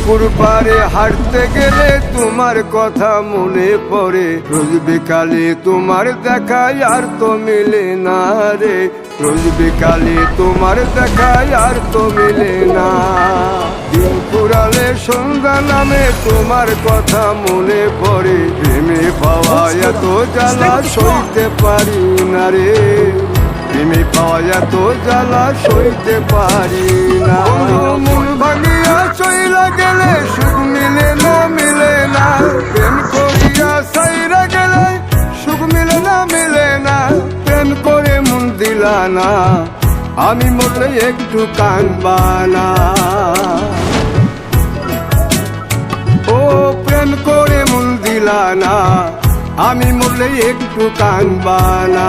পুকুর পাড়ে হাঁটতে গেলে তোমার কথা মনে পড়ে, রোজ বিকালে তোমার দেখায় আর তো মিলে না রে, রোজ বিকালে তোমার দেখায় আর তো মিলে না। দিন ফুরালে সন্ধ্যা নামে তোমার কথা মনে পড়ে, প্রেমে পাওয়া এত জ্বালা সইতে পারি না রে, প্রেমে পাওয়া এত জ্বালা সইতে পারি না। মন ভাঙিয়া চইলা গেলে সুখ মিলে না, মিলে না, প্রেম করিয়া সাইরা গেলে সুখ মিলে না, মিলে না, প্রেম করে মন দিলা না, আমি মরলে একটু কানবা না। ও প্রেম করে মন দিলা না, আমি মরলে একটু কানবা না।